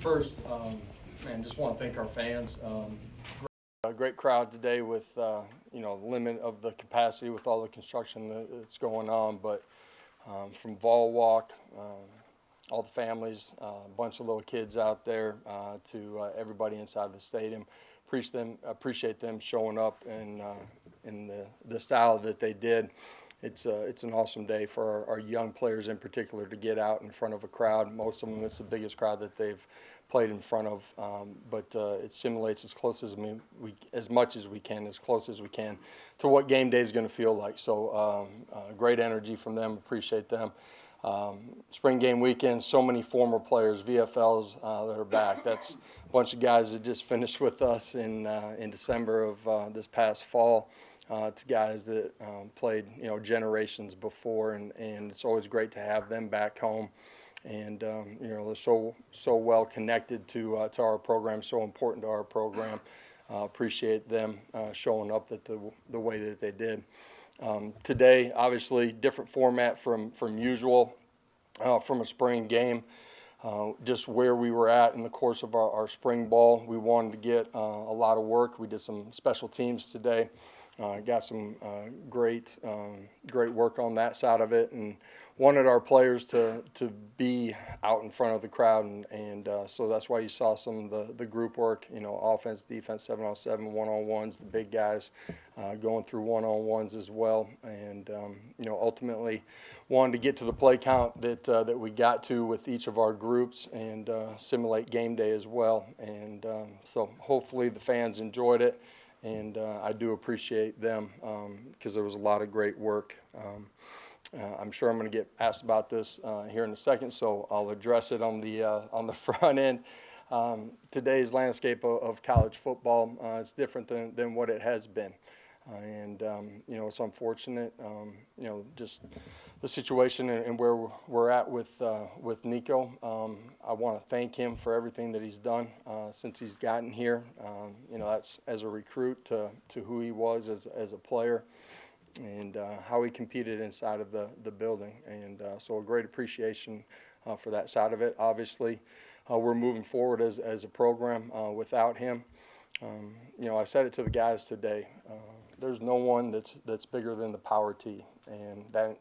First, man, just want to thank our fans. A great crowd today with, the limit of the capacity with all the construction that's going on. But from Vol Walk, all the families, a bunch of little kids out there, to everybody inside the stadium, appreciate them showing up in the style that they did. It's an awesome day for our young players in particular to get out in front of a crowd. Most of them, it's the biggest crowd that they've played in front of, but it simulates as much as we can, as close as we can, to what game day is going to feel like. So great energy from them. Appreciate them. Spring game weekend, so many former players, VFLs that are back. That's a bunch of guys that just finished with us in December of this past fall. To guys that played, generations before, and it's always great to have them back home. And they're so well connected to our program, so important to our program. Appreciate them showing up the way that they did. Today, obviously, different format from usual from a spring game. Just where we were at in the course of our spring ball, we wanted to get a lot of work. We did some special teams today. Got some great work on that side of it, and wanted our players to be out in front of the crowd, and so that's why you saw some of the group work, offense, defense, 7-on-7, one-on-ones, the big guys going through one-on-ones as well, and ultimately wanted to get to the play count that we got to with each of our groups, and simulate game day as well, and so hopefully the fans enjoyed it. And I do appreciate them because there was a lot of great work. I'm sure I'm going to get asked about this here in a second, so I'll address it on the front end. Today's landscape of college football is different than what it has been. And it's unfortunate, just the situation and where we're at with Nico. I want to thank him for everything that he's done since he's gotten here. That's as a recruit to who he was as a player, and how he competed inside of the building. And so a great appreciation for that side of it. Obviously, we're moving forward as a program without him. I said it to the guys today. There's no one that's bigger than the Power T, and that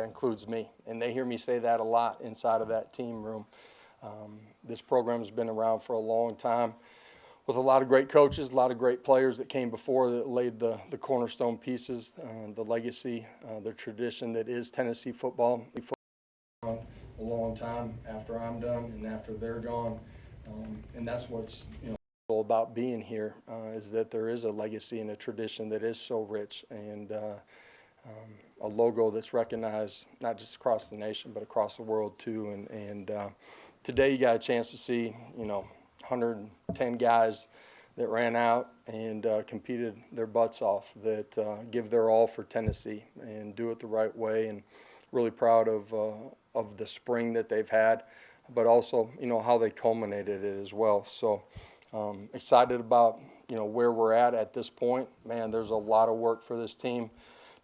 includes me. And they hear me say that a lot inside of that team room. This program has been around for a long time, with a lot of great coaches, a lot of great players that came before that laid the cornerstone pieces, the legacy, the tradition that is Tennessee football. A long time after I'm done and after they're gone, and that's what's about being here, is that there is a legacy and a tradition that is so rich, and a logo that's recognized not just across the nation but across the world too. And today you got a chance to see 110 guys that ran out and competed their butts off, that give their all for Tennessee and do it the right way, and really proud of the spring that they've had, but also how they culminated it as well. So excited about where we're at this point. Man, there's a lot of work for this team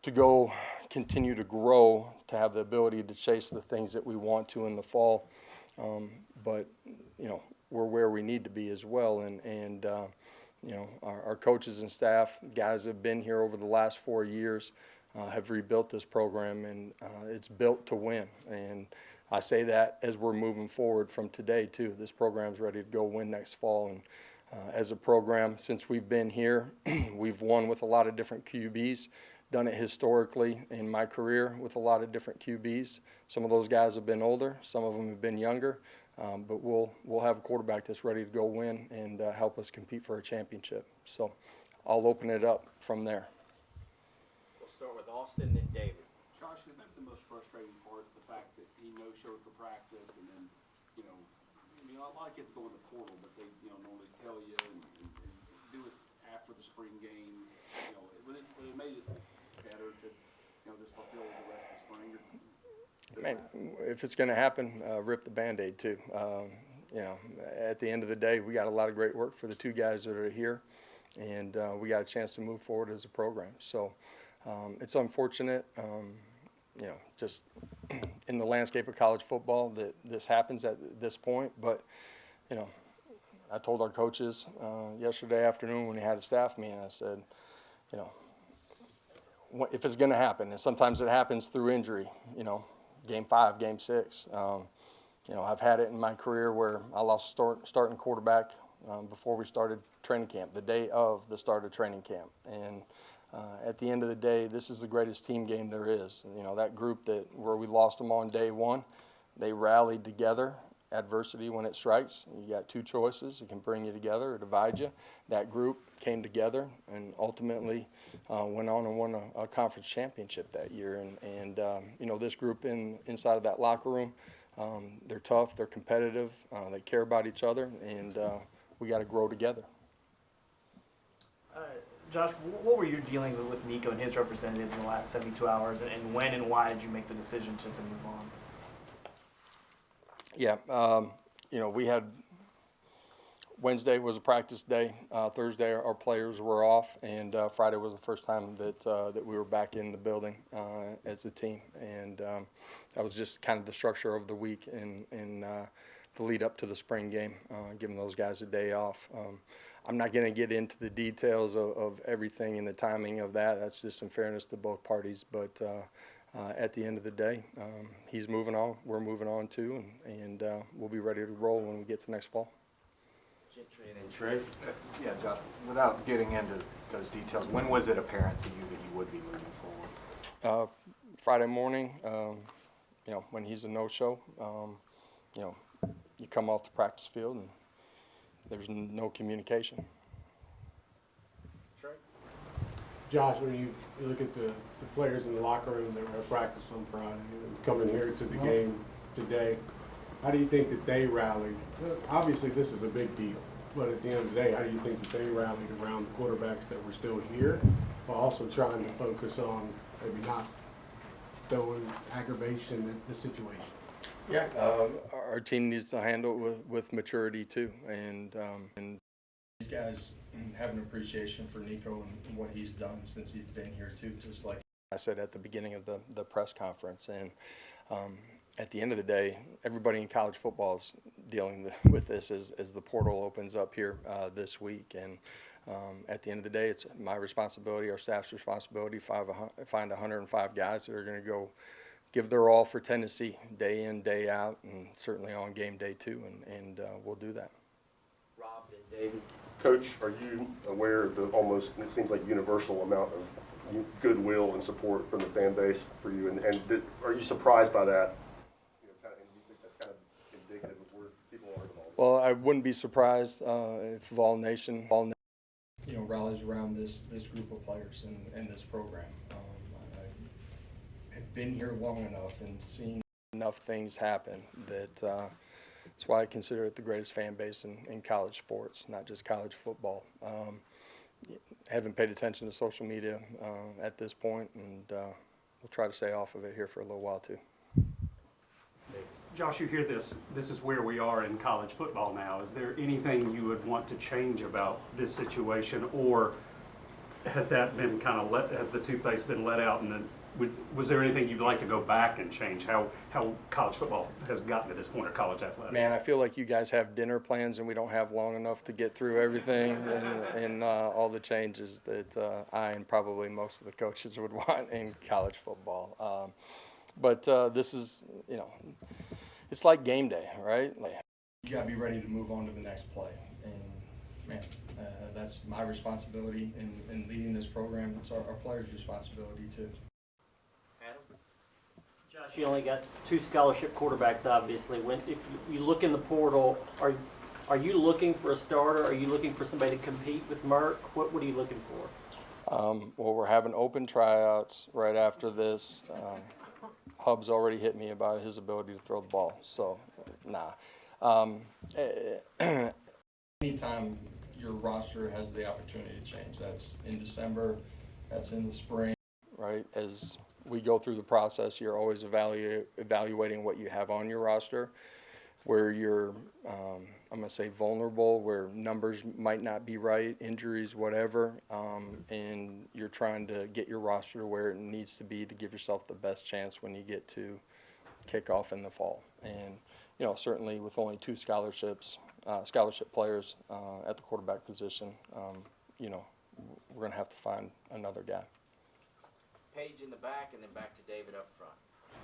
to continue to grow, to have the ability to chase the things that we want to in the fall. But we're where we need to be as well, and our coaches and staff, guys that have been here over the last 4 years, have rebuilt this program, and it's built to win. And I say that as we're moving forward from today too. This program's ready to go win next fall, and as a program, since we've been here, we've won with a lot of different QBs. Done it historically in my career with a lot of different QBs. Some of those guys have been older, some of them have been younger, but we'll have a quarterback that's ready to go win and help us compete for a championship. So I'll open it up from there. We'll start with Austin and David. Josh, is that the most frustrating part, the fact that he no-showed for practice, and then, a lot of kids go in the portal, but they, normally tell you and do it after the spring game. Would it made it better to, just fulfill the rest of the spring? Man, if it's going to happen, rip the Band-Aid too. At the end of the day, we got a lot of great work for the two guys that are here, and we got a chance to move forward as a program. So it's unfortunate. just in the landscape of college football that this happens at this point. But, I told our coaches yesterday afternoon when we had a staff meeting, I said, if it's going to happen, and sometimes it happens through injury, game 5, game 6. I've had it in my career where I lost starting quarterback before we started training camp, the day of the start of training camp. And at the end of the day, this is the greatest team game there is. That group where we lost them on day 1, they rallied together. Adversity, when it strikes, you got 2 choices. It can bring you together or divide you. That group came together and ultimately went on and won a conference championship that year. And this group inside of that locker room, they're tough, they're competitive, they care about each other, and we got to grow together. Josh, what were your dealings with Nico and his representatives in the last 72 hours, and when and why did you make the decision to move on? Yeah, we had Wednesday was a practice day. Thursday our players were off, and Friday was the first time that we were back in the building as a team. And that was just kind of the structure of the week and the lead up to the spring game, giving those guys a day off. I'm not going to get into the details of everything and the timing of that. That's just in fairness to both parties. But at the end of the day, he's moving on. We're moving on too, and we'll be ready to roll when we get to next fall. Gentry and then Trey. Yeah, Josh, without getting into those details, when was it apparent to you that you would be moving forward? Friday morning, when he's a no-show, you come off the practice field and there's no communication. Trey. Josh, when you look at the players in the locker room that were at practice on Friday and coming here to the game today, how do you think that they rallied? Obviously, this is a big deal, but at the end of the day, how do you think that they rallied around the quarterbacks that were still here, while also trying to focus on maybe not throwing aggravation at the situation? Yeah, our team needs to handle it with maturity too, and these guys have an appreciation for Nico and what he's done since he's been here too. Just like I said at the beginning of the press conference, and at the end of the day, everybody in college football is dealing with this as the portal opens up here this week. And at the end of the day, it's my responsibility, our staff's responsibility, to find 105 guys that are going to go give their all for Tennessee day in, day out, and certainly on game day too, and we'll do that. Rob and David. Coach, are you aware of the almost, it seems like, universal amount of goodwill and support from the fan base for you, and are you surprised by that? And do you think that's kind of indicative of where people are involved? Well, I wouldn't be surprised if Vol Nation rallies around this group of players and this program. I've been here long enough and seen enough things happen that that's why I consider it the greatest fan base in college sports, not just college football. Haven't paid attention to social media at this point, and we'll try to stay off of it here for a little while too. Josh, you hear this is where we are in college football now. Is there anything you would want to change about this situation, or has that been kind of has the toothpaste been let out, and then was there anything you'd like to go back and change how college football has gotten to this point, or college athletics? Man, I feel like you guys have dinner plans and we don't have long enough to get through everything and all the changes that I and probably most of the coaches would want in college football. But this is, it's like game day, right? You got to be ready to move on to the next play. And, man, that's my responsibility in leading this program. It's our players' responsibility, too. Josh, you only got 2 scholarship quarterbacks, obviously. If you look in the portal, are you looking for a starter? Are you looking for somebody to compete with Merck? What are you looking for? Well, we're having open tryouts right after this. Hub's already hit me about his ability to throw the ball, so nah. Anytime your roster has the opportunity to change, that's in December, that's in the spring, right? As we go through the process, you're always evaluating what you have on your roster, where you're I'm gonna say vulnerable, where numbers might not be right, injuries, whatever, and you're trying to get your roster to where it needs to be to give yourself the best chance when you get to kickoff in the fall. And certainly with only 2 scholarship players at the quarterback position, we're gonna have to find another guy. Paige in the back, and then back to David up front.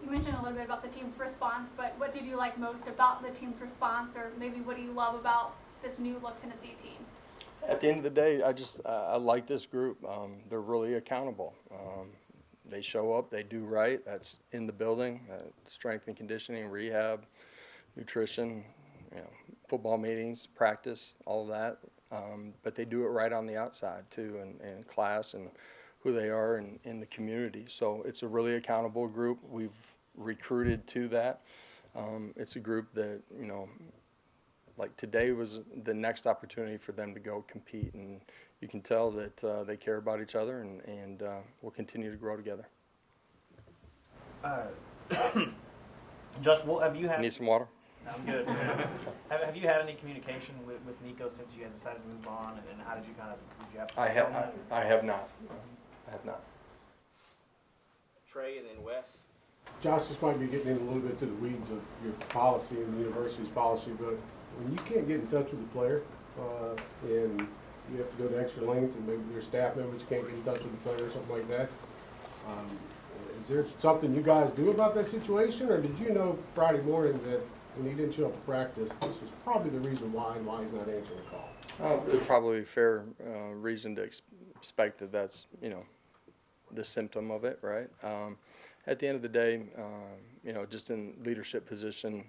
You mentioned a little bit about the team's response, but what did you like most about the team's response, or maybe what do you love about this new look Tennessee team? At the end of the day, I like this group. They're really accountable. They show up, they do right. That's in the building, strength and conditioning, rehab, nutrition, football meetings, practice, all of that. But they do it right on the outside too, and class and who they are in the community. So it's a really accountable group. We've recruited to that. It's a group that, like today was the next opportunity for them to go compete, and you can tell that they care about each other, and we'll continue to grow together. Josh, have you had? Need some water? I'm good. have you had any communication with Nico since you guys decided to move on, and how did you did you have? I have not. I have not. Trey and then Wes. Josh, this might be getting in a little bit to the weeds of your policy and the university's policy, but when you can't get in touch with the player, and you have to go to extra length, and maybe your staff members can't get in touch with the player or something like that, is there something you guys do about that situation, or did you know Friday morning that when he didn't show up to practice, this was probably the reason why and why he's not answering the call? There's probably a fair reason to expect that that's, the symptom of it, right? At the end of the day, just in leadership position,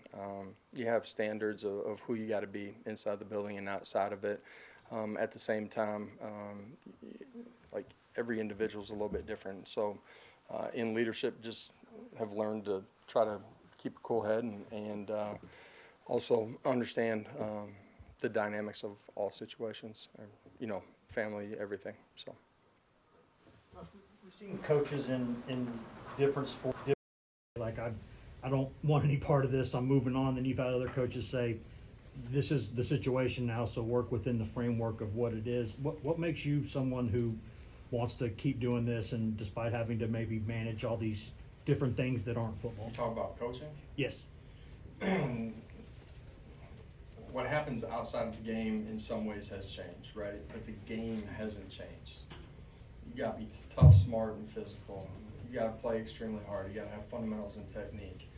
you have standards of who you got to be inside the building and outside of it. At the same time, like every individual is a little bit different. So in leadership, just have learned to try to keep a cool head and also understand the dynamics of all situations, family, everything. So. We've seen coaches in different sports, like I don't want any part of this, I'm moving on. Then you've had other coaches say, this is the situation now, so work within the framework of what it is. What makes you someone who wants to keep doing this, and despite having to maybe manage all these different things that aren't football? You talk about coaching? Yes. What happens outside of the game in some ways has changed, right? But the game hasn't changed. You gotta be tough, smart, and physical. You gotta play extremely hard. You gotta have fundamentals and technique.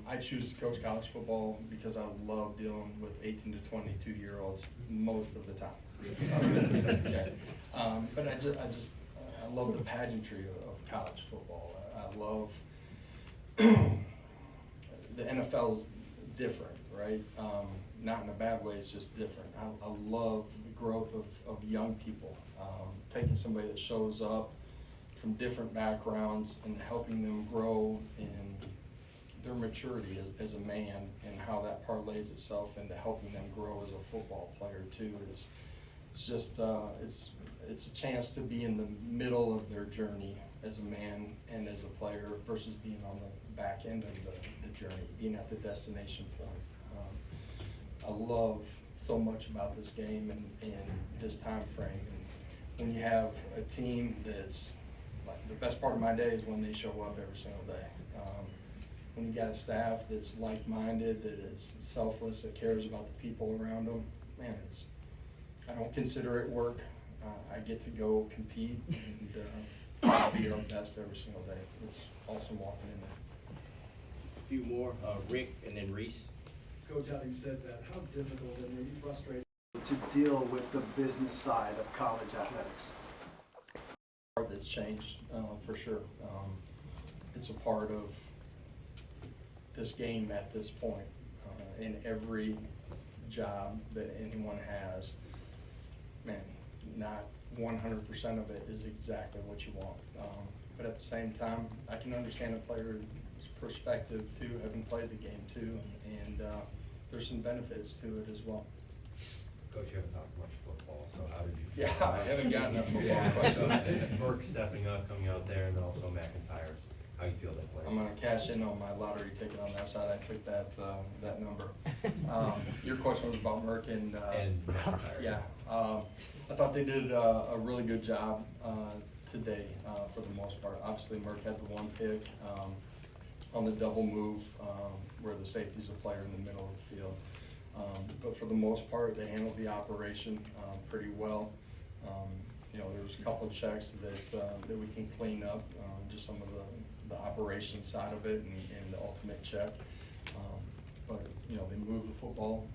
I choose to coach college football because I love dealing with 18 to 22-year-olds most of the time. Okay. But I love the pageantry of college football. I love the NFL's different, right? Not in a bad way, it's just different. I love the growth of young people, taking somebody that shows up from different backgrounds and helping them grow in their maturity as a man, and how that parlays itself into helping them grow as a football player too. It's just it's a chance to be in the middle of their journey as a man and as a player versus being on the back end of the journey, being at the destination point. I love so much about this game and this time frame. And when you have a team that's like, the best part of my day is when they show up every single day. When you got a staff that's like-minded, that is selfless, that cares about the people around them, man, I don't consider it work. I get to go compete and be our best every single day. It's awesome walking in there. A few more, Rick and then Reese. Coach, having said that, how difficult and are you frustrated to deal with the business side of college athletics? Part that's changed for sure. It's a part of this game at this point. In every job that anyone has, man, not 100% of it is exactly what you want. But at the same time, I can understand a player's perspective too, having played the game too, and there's some benefits to it as well. Coach, you haven't talked much football, so how did you feel? Yeah, I haven't gotten that football question. Burke stepping up, coming out there, and then also McIntyre how you feel they played? I'm gonna cash in on my lottery ticket on that side. I took that number. Your question was about Merck and yeah. I thought they did a really good job today for the most part. Obviously, Merck had the one pick on the double move where the safety's a player in the middle of the field. But for the most part, they handled the operation pretty well. You know, there was a couple of checks that we can clean up, just some of the operation side of it and the ultimate check. But, you know, they moved the football.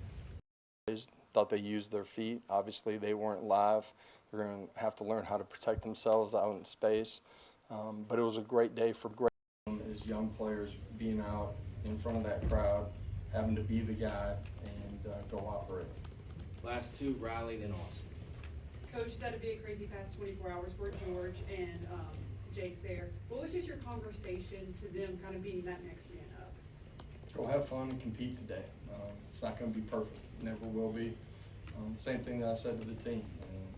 Thought they used their feet. Obviously, they weren't live. They're going to have to learn how to protect themselves out in space. But it was a great day for great as young players being out in front of that crowd, having to be the guy and go operate. Last two, Riley and Austin. Coach, it's had to be a crazy past 24 hours for George and Jake there. What was just your conversation to them kind of being that next man up? Go have fun and compete today. It's not going to be perfect. It never will be. Same thing that I said to the team.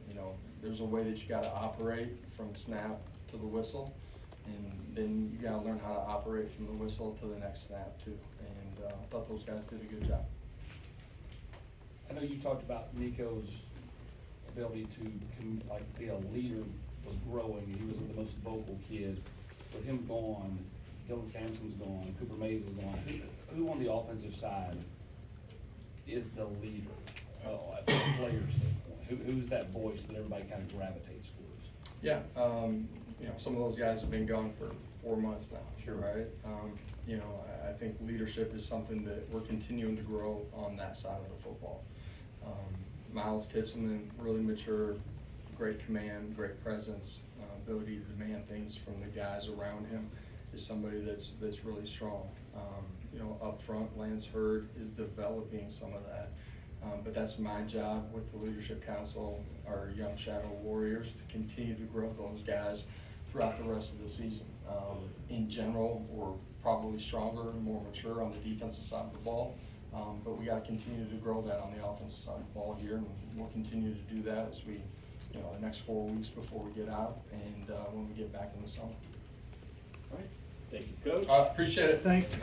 You know, there's a way that you got to operate from snap to the whistle, and then you got to learn how to operate from the whistle to the next snap too. And I thought those guys did a good job. I know you talked about Nico's ability to be a leader was growing. He was the most vocal kid. With him gone, Dylan Sampson's gone, Cooper Mays is gone. Who on the offensive side is the leader at the player standpoint? Who's that voice that everybody kind of gravitates towards? Yeah, you know, some of those guys have been gone for 4 months now. Sure. Right. You know, I think leadership is something that we're continuing to grow on that side of the football. Miles Kitselman, really mature, great command, great presence, ability to demand things from the guys around him, is somebody that's really strong. You know, up front, Lance Hurd is developing some of that. But that's my job with the Leadership Council, our young shadow warriors, to continue to grow those guys throughout the rest of the season. In general, we're probably stronger and more mature on the defensive side of the ball. But we got to continue to grow that on the offensive side of the ball here, and we'll continue to do that as we, you know, the next 4 weeks before we get out and when we get back in the summer. All right. Thank you, Coach. Appreciate it. Thank you.